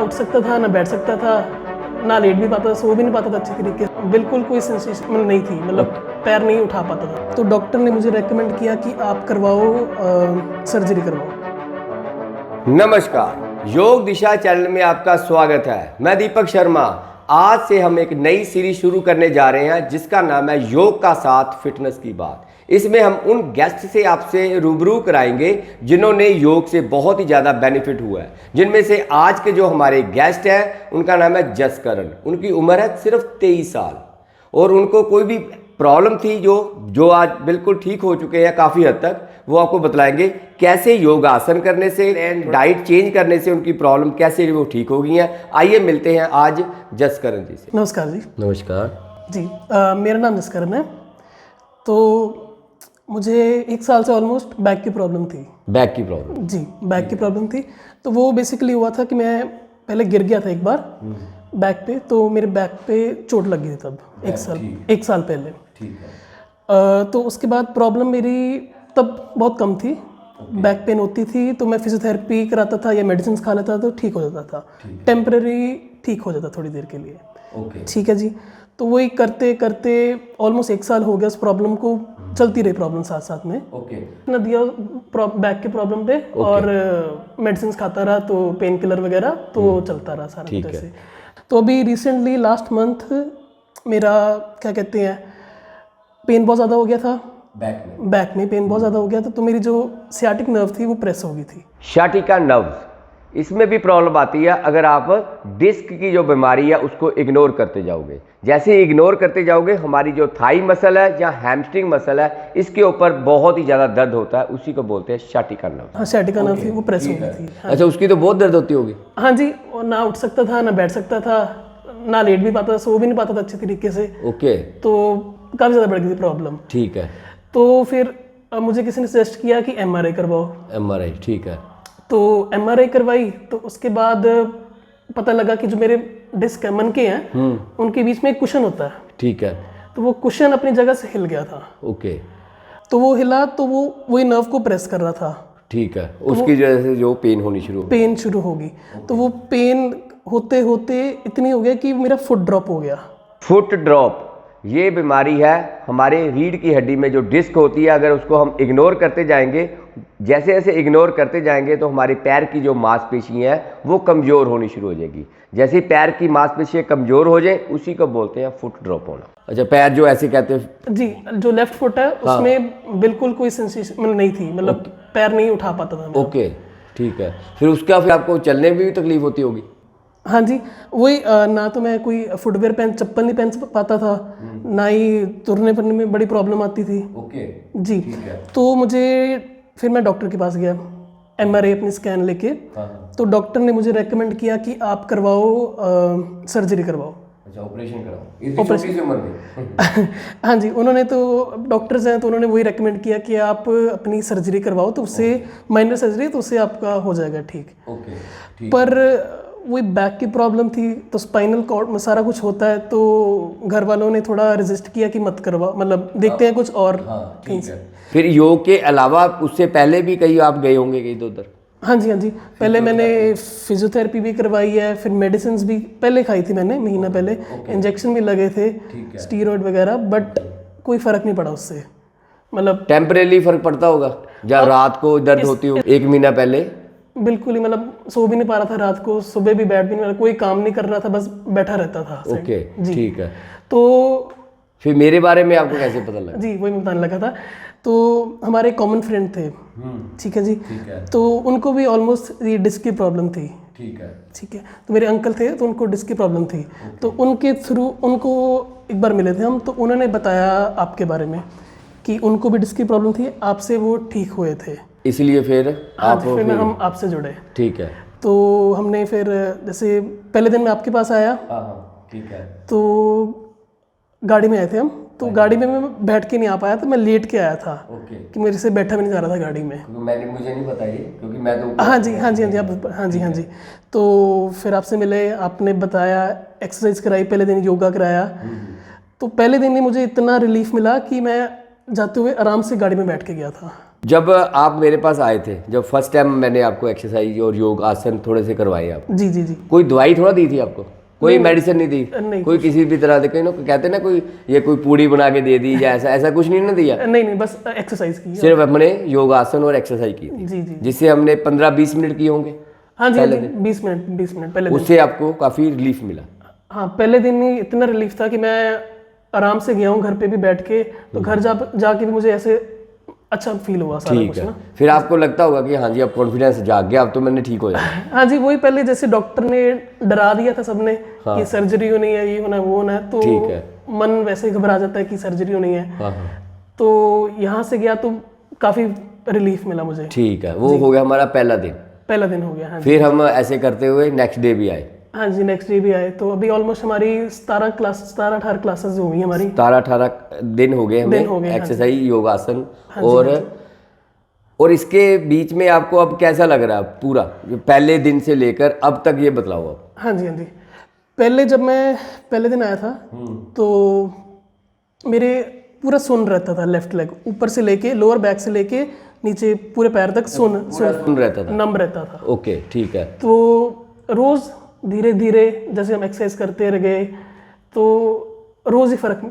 उठ सकता था, ना बैठ सकता था, ना लेट भी पाता था, सो भी नहीं पाता था अच्छे तरीके से। बिल्कुल कोई सेंसेशन नहीं थी, मतलब पैर नहीं उठा पाता था। तो डॉक्टर ने मुझे रेकमेंड किया कि आप करवाओ, सर्जरी करवाओ। नमस्कार, योग दिशा चैनल में आपका स्वागत है। मैं दीपक शर्मा। आज से हम एक नई सीरीज शुरू करने जा रहे हैं जिसका नाम है योग का साथ फिटनेस की बात। इसमें हम उन गेस्ट से आपसे रूबरू कराएंगे जिन्होंने योग से बहुत ही ज़्यादा बेनिफिट हुआ है। जिनमें से आज के जो हमारे गेस्ट हैं उनका नाम है जसकरण। उनकी उम्र है सिर्फ 23 साल और उनको कोई भी प्रॉब्लम थी जो आज बिल्कुल ठीक हो चुके हैं काफ़ी हद तक। वो आपको बतलाएंगे कैसे योग आसन करने से एंड डाइट चेंज करने से उनकी प्रॉब्लम कैसे वो ठीक हो गई हैं। आइए मिलते हैं आज जसकरण जी से। नमस्कार जी। नमस्कार जी, मेरा नाम जसकरण है। तो मुझे 1 साल से ऑलमोस्ट बैक की प्रॉब्लम थी। बैक की प्रॉब्लम? जी, बैक की प्रॉब्लम थी। तो वो बेसिकली हुआ था कि मैं पहले गिर गया था एक बार बैक पे, तो मेरे बैक पे चोट लग गई थी तब 1 साल पहले। ठीक है। तो उसके बाद प्रॉब्लम मेरी तब बहुत कम थी। बैक पेन होती थी तो मैं फिजियोथेरेपी कराता था या मेडिसिन खा लेता तो ठीक हो जाता था। टेम्पररी ठीक हो जाता थोड़ी देर के लिए। ठीक है जी। तो वही करते करते ऑलमोस्ट 1 साल हो गया उस प्रॉब्लम को, चलती रही प्रॉब्लम साथ साथ में। ना दिया बैक के प्रॉब्लम पे और मेडिसिन खाता रहा तो पेन किलर वगैरह तो चलता रहा सारा कुछ ऐसे। तो अभी रिसेंटली लास्ट मंथ मेरा क्या कहते हैं पेन बहुत ज़्यादा हो गया था। बैक में पेन बहुत ज़्यादा हो गया था तो मेरी जो सियाटिक नर्व थी वो प्रेस हो गई थी। शाटिका नर्व, इसमें भी प्रॉब्लम आती है अगर आप डिस्क की जो बीमारी है उसको इग्नोर करते जाओगे। जैसे इग्नोर करते जाओगे हमारी जो थाई मसल है या हैमस्ट्रिंग मसल है इसके ऊपर बहुत ही ज़्यादा दर्द होता है, उसी को बोलते हैं शाटिका नर्व। हाँ, शाटिका नर्व थी वो प्रेस हो गई थी। अच्छा, उसकी तो बहुत दर्द होती होगी? हाँ जी, और ना उठ सकता था, ना बैठ सकता था, ना लेट भी पाता था, सो भी नहीं पाता था अच्छे तरीके से। ओके। तो काफ़ी ज़्यादा बढ़ गई थी प्रॉब्लम। ठीक है। तो फिर मुझे किसी ने सजेस्ट किया कि MRI करवाओ। MRI, ठीक है। तो MRI करवाई तो उसके बाद पता लगा कि जो मेरे डिस्क मन के हैं उनके बीच में एक कुशन होता है। ठीक है। तो वो कुशन अपनी जगह से हिल गया था। ओके। तो वो हिला तो वो वही नर्व को प्रेस कर रहा था। ठीक है। उसकी वजह से जो पेन होनी शुरू होगी। तो वो पेन होते होते इतनी हो गया कि मेरा फुट ड्रॉप हो गया। फुट ड्रॉप ये बीमारी है हमारे रीढ़ की हड्डी में जो डिस्क होती है, अगर उसको हम इग्नोर करते जाएंगे, जैसे जैसे इग्नोर करते जाएंगे तो हमारे पैर की जो मांसपेशियां हैं वो कमज़ोर होनी शुरू हो जाएगी। जैसे ही पैर की मांसपेशियां कमज़ोर हो जाए उसी को बोलते हैं फुट ड्रॉप होना। अच्छा, पैर जो ऐसे कहते हैं जी, जो लेफ्ट फुट है उसमें बिल्कुल कोई सेंसेशन नहीं थी, मतलब पैर नहीं उठा पाता था। ओके, ठीक है। फिर फिर आपको चलने में भी तकलीफ होती होगी? हाँ जी, वही ना तो मैं कोई फुटवेयर चप्पल नहीं पहन पाता था, ना ही तुरने फिरने में बड़ी प्रॉब्लम आती थी। ओके जी। तो फिर मैं डॉक्टर के पास गया MRI अपनी स्कैन लेके। तो डॉक्टर ने मुझे रेकमेंड किया कि आप करवाओ, सर्जरी करवाओ। अच्छा, ऑपरेशन कराओ इतनी छोटी सी उम्र में? हाँ जी, उन्होंने तो डॉक्टर्स हैं तो उन्होंने वही रेकमेंड किया कि आप अपनी सर्जरी करवाओ तो उससे माइनर सर्जरी तो उससे आपका हो जाएगा ठीक। ओके। पर वही बैक की प्रॉब्लम थी तो स्पाइनल कॉर्ड में सारा कुछ होता है तो घर वालों ने थोड़ा रेजिस्ट किया कि मत करवाओ, मतलब देखते हैं कुछ और कहीं से। फिर योग के अलावा उससे पहले भी कहीं आप गए होंगे कहीं तो उधर? हाँ जी, पहले मैंने फिजियोथेरेपी भी करवाई है, फिर मेडिसिन भी पहले खाई थी मैंने, महीना पहले। इंजेक्शन भी लगे थे, स्टीरॉयड वगैरह, बट कोई फ़र्क नहीं पड़ा उससे। मतलब टेम्परेली फर्क पड़ता होगा जब रात को दर्द होती हो 1 महीना पहले? बिल्कुल ही, मतलब सो भी नहीं पा रहा था रात को, सुबह भी बैठ भी नहीं, कोई काम नहीं कर रहा था, बस बैठा रहता था। ओके, ठीक है। तो फिर मेरे बारे में आपको कैसे पता लगा? जी, वही मैं बताने लगा था। तो हमारे कॉमन फ्रेंड थे, ठीक है जी। तो उनको भी ऑलमोस्ट ये डिस्क की प्रॉब्लम थी। ठीक है। तो मेरे अंकल थे तो उनको डिस्क की प्रॉब्लम थी। तो उनके थ्रू उनको एक बार मिले थे हम, तो उन्होंने बताया आपके बारे में कि उनको भी डिस्क की प्रॉब्लम थी, आपसे वो ठीक हुए थे। इसलिए फिर हम आपसे जुड़े। ठीक है। तो हमने फिर जैसे पहले दिन मैं आपके पास आया। ठीक है। तो गाड़ी में आए थे हम, तो गाड़ी में मैं बैठ के नहीं आ पाया, तो मैं लेट के आया था कि मेरे से बैठा भी नहीं जा रहा था गाड़ी में। मुझे नहीं पता ये, क्योंकि मैं तो हाँ जी आप हाँ जी। तो फिर आपसे मिले, आपने बताया, एक्सरसाइज कराई, पहले दिन योगा कराया। तो पहले दिन ही मुझे इतना रिलीफ मिला कि मैं जाते हुए आराम से गाड़ी में बैठ के गया था। जब आप मेरे पास आए थे, जब फर्स्ट टाइम मैंने आपको एक्सरसाइज और योग आसन थोड़े से करवाए आप, जी जी जी। कोई दवाई थोड़ा दी थी आपको? कोई मेडिसिन नहीं दी? नहीं, कोई किसी भी तरह के कहते ना कोई ये कोई पूड़ी बना के दे दी या ऐसा ऐसा कुछ नहीं ना दिया? नहीं, बस एक्सरसाइज की। सिर्फ हमने योगासन और एक्सरसाइज की थी, जी जी। जिससे हमने 15-20 मिनट किए होंगे। हाँ जी, 20 मिनट पहले दिन। उससे आपको काफी रिलीफ मिला? हाँ, पहले दिन ही इतना रिलीफ था कि मैं आराम से गया हूँ घर पे भी बैठ के, तो घर जाके भी मुझे ऐसे अच्छा फील हुआ सारा कुछ ना। फिर आपको लगता होगा कि हाँ जी अब कॉन्फिडेंस जाग गया, अब तो मैंने ठीक हो जाए। हाँ जी, वही पहले जैसे डॉक्टर ने डरा दिया था सबने कि सर्जरी होनी है, ये होना है, वो होना है, तो मन वैसे ही घबरा जाता है कि सर्जरी होनी है। तो यहाँ से गया तो काफी रिलीफ मिला मुझे। ठीक है, वो हो गया हमारा पहला दिन हो गया। हाँ जी। फिर हम ऐसे करते हुए नेक्स्ट डे भी आए। हाँ जी, नेक्स्ट डे भी आए, तो अभी ऑलमोस्ट हमारी 17-18 क्लासेस हो गई हमारी। 17-18 दिन हो गए हमें एक्सरसाइज योगासन। और इसके बीच में आपको अब कैसा लग रहा है पूरा, पहले दिन से लेकर अब तक, ये बतलाओ आप। हाँ जी हाँ जी। जब मैं पहले दिन आया था तो मेरे पूरा सुन रहता था, लेफ्ट लेग ऊपर से लेके लोअर बैक से लेके नीचे पूरे पैर तक सुन रहता था, नम रहता था। ओके, ठीक है। तो रोज धीरे धीरे जैसे हम एक्सरसाइज करते रह गए तो रोज ही फर्क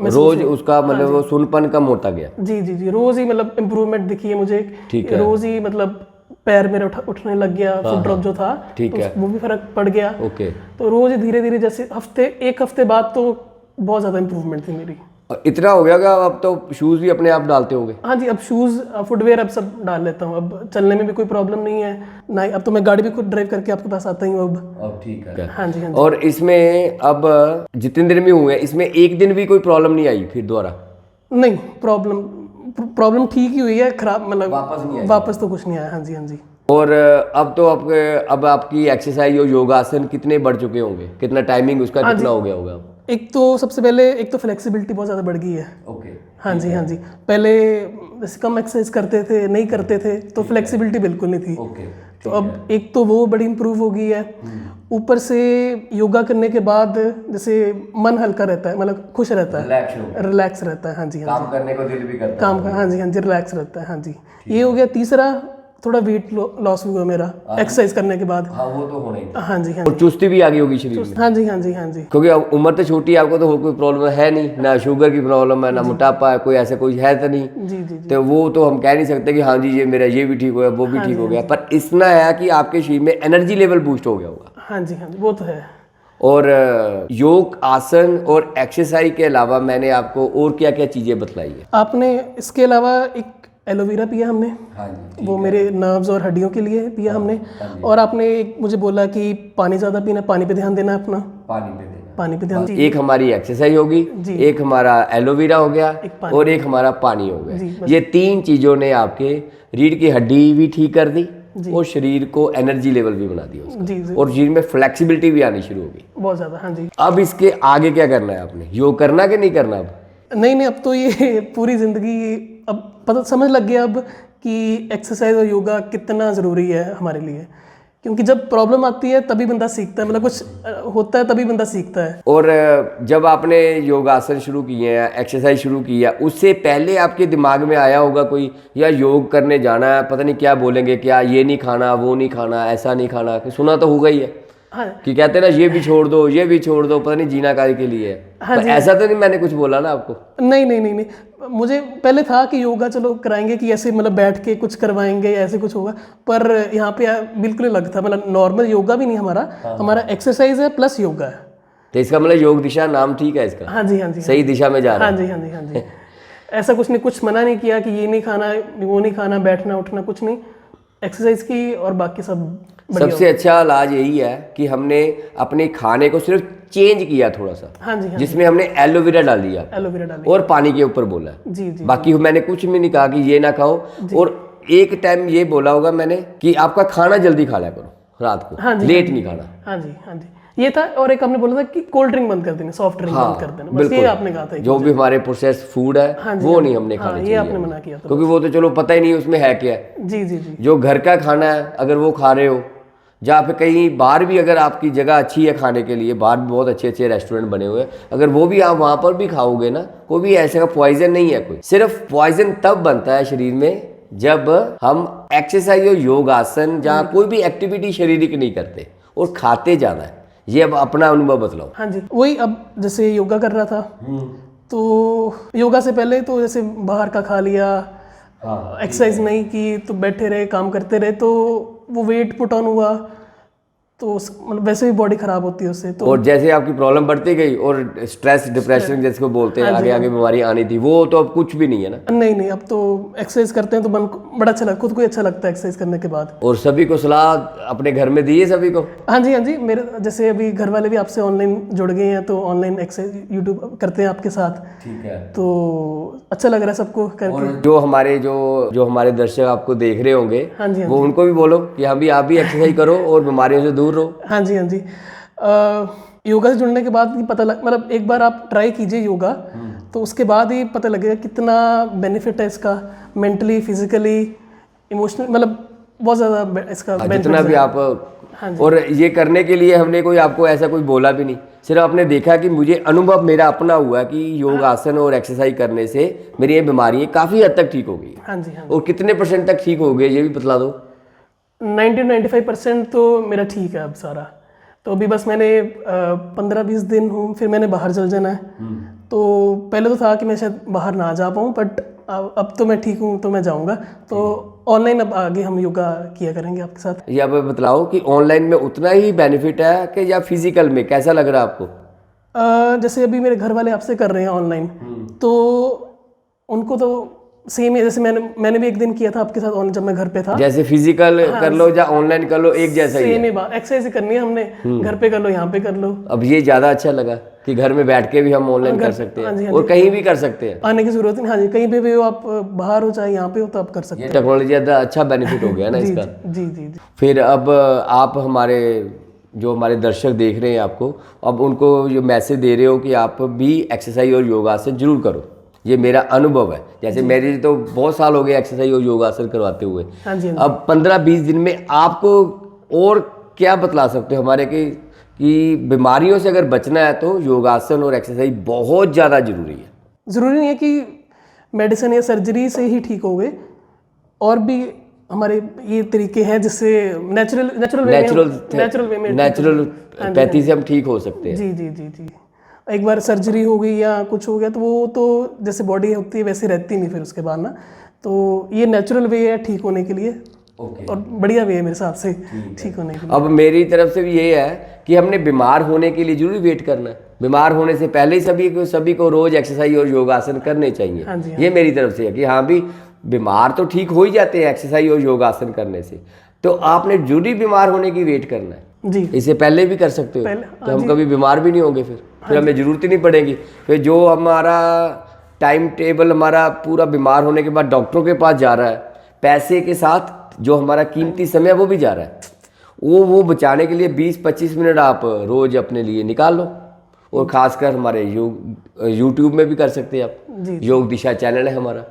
रोज उसका मतलब वो सुनपन कम होता गया। जी जी जी, रोज ही मतलब इम्प्रूवमेंट दिखी है मुझे। रोज ही मतलब पैर मेरा उठने लग गया, फुट ड्रॉप जो था तो वो भी फर्क पड़ गया। ओके। तो रोज ही धीरे धीरे जैसे एक हफ्ते बाद तो बहुत ज्यादा इम्प्रूवमेंट थी मेरी। इतना हो गया कि अब तो शूज भी अपने आप डालते होगे? हाँ जी, अब शूज फुटवेयर अब सब डाल लेता हूँ, अब चलने में भी कोई प्रॉब्लम नहीं है ना। अब तो मैं गाड़ी भी खुद ड्राइव करके आपके पास आता ही हूँ अब। ठीक है। हाँ जी हाँ जी। और इसमें अब जितने दिन में हुए इसमें एक दिन भी कोई प्रॉब्लम नहीं आई फिर दोबारा? नहीं, प्रॉब्लम ठीक ही हुई है, खराब मतलब वापस तो कुछ नहीं आया। हाँ जी हाँ जी। और अब तो अब आपकी एक्सरसाइज और योगासन कितने बढ़ चुके होंगे, कितना टाइमिंग उसका कितना हो गया होगा? एक तो सबसे पहले एक तो फ्लेक्सिबिलिटी बहुत ज़्यादा बढ़ गई है। ओके। हाँ जी हाँ जी। पहले जैसे कम एक्सरसाइज करते थे, नहीं करते थे तो फ्लेक्सिबिलिटी बिल्कुल नहीं थी। ओके। तो अब एक तो वो बड़ी इम्प्रूव हो गई है। ऊपर से योगा करने के बाद जैसे मन हल्का रहता है, मतलब खुश रहता है, रिलैक्स रहता है। हाँ जी हाँ जी। काम करने को दिल भी करता है। हाँ जी, रिलैक्स रहता है। हाँ जी, ये हो गया। तीसरा, थोड़ा वेट लॉस हुआ मेरा एक्सरसाइज करने के बाद। हाँ, वो तो होना ही। हाँ जी हाँ और चुस्ती भी आ गई होगी शरीर में। हाँ जी हाँ जी हाँ जी। क्योंकि अब उम्र तो छोटी है, आपको तो कोई प्रॉब्लम है नहीं, ना शुगर की प्रॉब्लम है, ना मोटापा है, कोई ऐसा कोई है तो नहीं। जी जी। तो वो तो हम कह नहीं सकते कि हाँ जी ये मेरा ये भी ठीक हो गया, वो भी ठीक हो गया, पर इतना है कि आपके शरीर में एनर्जी लेवल बूस्ट हो गया होगा। हाँ जी हाँ जी, वो तो है। और योग आसन और एक्सरसाइज के अलावा मैंने आपको और क्या क्या चीज़ें बतलाई है? आपने इसके अलावा एक एलोवेरा पिया हमने। हाँ जी, वो मेरे नर्व्स और हड्डियों के लिए पिया हमने। और आपने एक मुझे बोला कि पानी ज़्यादा पीना, पानी पे ध्यान देना अपना। पानी पे ध्यान। एक हमारी एक्सरसाइज होगी, एक हमारा एलोवेरा हो गया और एक हमारा पानी हो गया। ये 3 चीज़ों ने आपके रीढ़ की हड्डी भी ठीक कर दी और शरीर को एनर्जी लेवल भी बना दिया उसका। और शरीर में फ्लेक्सिबिलिटी भी आनी शुरू होगी बहुत ज़्यादा। हाँ जी। अब इसके आगे क्या करना है आपने? योग करना कि नहीं करना? अब नहीं, अब तो ये पूरी ज़िंदगी अब पता समझ लग गया अब कि एक्सरसाइज और योगा कितना ज़रूरी है हमारे लिए। क्योंकि जब प्रॉब्लम आती है तभी बंदा सीखता है, मतलब कुछ होता है तभी बंदा सीखता है। और जब आपने योगासन शुरू किए हैं, एक्सरसाइज शुरू की है, उससे पहले आपके दिमाग में आया होगा कोई, या योग करने जाना है, पता नहीं क्या बोलेंगे, क्या ये नहीं खाना, वो नहीं खाना, ऐसा नहीं खाना, सुना तो होगा ही है। हाँ। कि कहते हैं ना ये भी छोड़ दो, ये भी छोड़ दो, पता नहीं जीना काय के लिए है। हाँ तो ऐसा तो नहीं मैंने कुछ बोला ना आपको? नहीं, मुझे पहले था कि योगा चलो कराएंगे, कि ऐसे मतलब बैठ के कुछ करवाएंगे या ऐसे कुछ होगा, पर यहाँ पे बिल्कुल नहीं लगता। मतलब नॉर्मल योगा भी नहीं हमारा, हमारा एक्सरसाइज है प्लस योगा है। तो इसका मतलब योग दिशा नाम ठीक है इसका? हाँ जी हाँ जी। सही दिशा में जा रहा है। हाँ जी हाँ जी हाँ जी। ऐसा कुछ नहीं, कुछ मना नहीं किया कि ये नहीं खाना, वो नहीं खाना, बैठना उठना कुछ नहीं, एक्सरसाइज की और बाकी सब। सबसे अच्छा इलाज यही है कि हमने अपने खाने को सिर्फ चेंज किया थोड़ा सा। हाँ जी हाँ जिसमें हमने एलोवेरा डाल दिया और पानी के ऊपर बोला। जी जी। बाकी मैंने कुछ भी नहीं कहा कि ये ना खाओ। और एक टाइम ये बोला होगा मैंने कि आपका खाना जल्दी खा लिया करो रात को। हाँ जी, लेट नहीं खाना। हाँ जी हाँ जी, ये था। और एक हमने बोला था कि कोल्ड ड्रिंक बंद कर देना, सॉफ्ट ड्रिंक बंद कर देना, बस ये आपने कहा था। जो भी हमारे प्रोसेस फूड है वो नहीं हमने खाना चाहिए, ये आपने मना किया था। क्योंकि वो तो चलो पता ही नहीं उसमें है क्या। जी जी जी। जो घर का खाना है अगर वो खा रहे हो, जहाँ पे कहीं बाहर भी अगर आपकी जगह अच्छी है खाने के लिए, बाहर भी बहुत अच्छे अच्छे रेस्टोरेंट बने हुए हैं, अगर वो भी आप वहाँ पर भी खाओगे ना, कोई भी ऐसे का पॉइजन नहीं है। कोई सिर्फ पॉइजन तब बनता है शरीर में जब हम एक्सरसाइज और योग आसन जहाँ कोई भी एक्टिविटी शारीरिक नहीं करते और खाते ज़्यादा है, ये अब अपना अनुभव बतलाओ। हाँ जी, वही अब जैसे योगा कर रहा था तो योगा से पहले तो जैसे बाहर का खा लिया, एक्सरसाइज नहीं की तो बैठे रहे, काम करते रहे, तो वो वेट पुट ऑन हुआ, तो मतलब वैसे भी बॉडी खराब होती है उससे। तो और जैसे आपकी प्रॉब्लम बढ़ती गई और स्ट्रेस डिप्रेशन जिसको बोलते हैं, आगे आगे बीमारी आनी थी, वो तो अब कुछ भी नहीं है ना। नहीं नहीं, अब तो एक्सरसाइज करते हैं तो मन को बड़ा अच्छा लगता है, खुद को ही अच्छा लगता है एक्सरसाइज करने के बाद। और सभी को सलाह अपने घर में दी है सभी को? हाँ जी, हाँ जी, मेरे जैसे अभी घर वाले भी आपसे ऑनलाइन जुड़ गए हैं, तो ऑनलाइन एक्सरसाइज यूट्यूब करते हैं आपके साथ। ठीक है। तो अच्छा लग रहा है सबको करके। और जो हमारे दर्शक आपको देख रहे होंगे, हाँ जी, वो उनको भी बोलो कि हम भी आप भी एक्सरसाइज करो और बीमारियों से दूर रहो। हाँ जी, हाँ जी, योगा से जुड़ने के बाद ही पता लग, मतलब एक बार आप ट्राई कीजिए योगा, तो उसके बाद ही पता लगेगा कितना बेनिफिट है इसका, मेंटली, फिजिकली, इमोशनल, मतलब बहुत ज़्यादा इसका जितना भी आप। हाँ जी। और ये करने के लिए हमने कोई आपको ऐसा कोई बोला भी नहीं, सिर्फ आपने देखा कि मुझे अनुभव मेरा अपना हुआ कि योग आसन और एक्सरसाइज करने से मेरी ये बीमारियाँ काफ़ी हद तक ठीक हो गई। हाँ जी, हाँ। और कितने % तक ठीक हो गए ये भी बतला दो। 90-95% तो मेरा ठीक है अब सारा। तो अभी बस मैंने 15-20 दिन हूँ, फिर मैंने बाहर चल जाना है। तो पहले तो था कि मैं शायद बाहर ना जा पाऊँ, बट अब तो मैं ठीक हूँ, तो मैं जाऊँगा। तो ऑनलाइन अब आगे हम योगा किया करेंगे आपके साथ। ये आप बतलाओ कि ऑनलाइन में उतना ही बेनिफिट है कि या फिजिकल में, कैसा लग रहा है आपको? जैसे अभी मेरे घर वाले आपसे कर रहे हैं ऑनलाइन, तो उनको तो सेम है, जैसे मैंने भी एक दिन किया था आपके साथ ऑनलाइन जब मैं घर पे था। जैसे फिजिकल कर लो या ऑनलाइन कर लो, एक जैसा ही सेम ही बात, एक्सरसाइज करनी है हमने, घर पे कर लो, यहाँ पे कर लो। अब ये ज़्यादा अच्छा लगा कि घर में बैठ के भी हम ऑनलाइन कर सकते हैं और कहीं भी कर सकते हैं, आने की जरूरत नहीं। हाँ जी, कहीं पे भी हो आप, बाहर हो चाहे यहाँ पे हो, तो आप कर सकते ये हैं। टेक्नोलॉजी ज़्यादा अच्छा बेनिफिट हो गया ना इसका। जी जी जी। फिर अब आप हमारे दर्शक देख रहे हैं आपको, अब उनको जो मैसेज दे रहे हो कि आप भी एक्सरसाइज और योगासन जरूर करो, ये मेरा अनुभव है। जैसे मेरे तो बहुत साल हो गए एक्सरसाइज और योगासन करवाते हुए। हाँ जी, अब 15-20 दिन में आपको और क्या बतला सकते हो हमारे कि बीमारियों से अगर बचना है तो योगासन और एक्सरसाइज बहुत ज़्यादा जरूरी है। ज़रूरी नहीं है कि मेडिसिन या सर्जरी से ही ठीक हो गए, और भी हमारे ये तरीके हैं जिससे नेचुरोपैथी से हम ठीक हो सकते हैं। जी जी जी जी। एक बार सर्जरी हो गई या कुछ हो गया तो वो तो जैसे बॉडी होती है वैसे रहती नहीं फिर उसके बाद ना, तो ये नेचुरल वे है ठीक होने के लिए। और बढ़िया वे है मेरे हिसाब से ठीक होने के लिए। अब मेरी तरफ से भी ये है कि हमने बीमार होने के लिए जरूर वेट करना है, बीमार होने से पहले ही सभी को रोज एक्सरसाइज और योगासन करने चाहिए। हाँ जी, हाँ। ये मेरी तरफ से है कि हाँ भी बीमार तो ठीक हो ही जाते हैं एक्सरसाइज और योगासन करने से, तो आपने जरूरी बीमार होने की वेट करना है जी। इससे पहले भी कर सकते हो, तो हम कभी बीमार भी नहीं होंगे, फिर हमें जरूरत ही नहीं पड़ेगी। फिर जो हमारा टाइम टेबल हमारा पूरा बीमार होने के बाद डॉक्टरों के पास जा रहा है, पैसे के साथ जो हमारा कीमती समय वो भी जा रहा है, वो बचाने के लिए 20-25 मिनट आप रोज अपने लिए निकाल लो। और खासकर हमारे यूट्यूब में भी कर सकते हैं आप, योग दिशा चैनल है हमारा,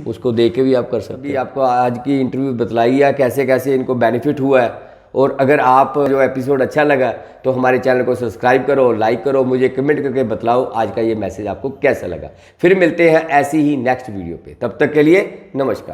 उसको देख के भी आप कर सकते हैं। आपको आज की इंटरव्यू बतलाई है कैसे कैसे इनको बेनिफिट हुआ है। और अगर आप जो एपिसोड अच्छा लगा तो हमारे चैनल को सब्सक्राइब करो, लाइक करो, मुझे कमेंट करके बतलाओ आज का ये मैसेज आपको कैसा लगा। फिर मिलते हैं ऐसी ही नेक्स्ट वीडियो पे, तब तक के लिए नमस्कार।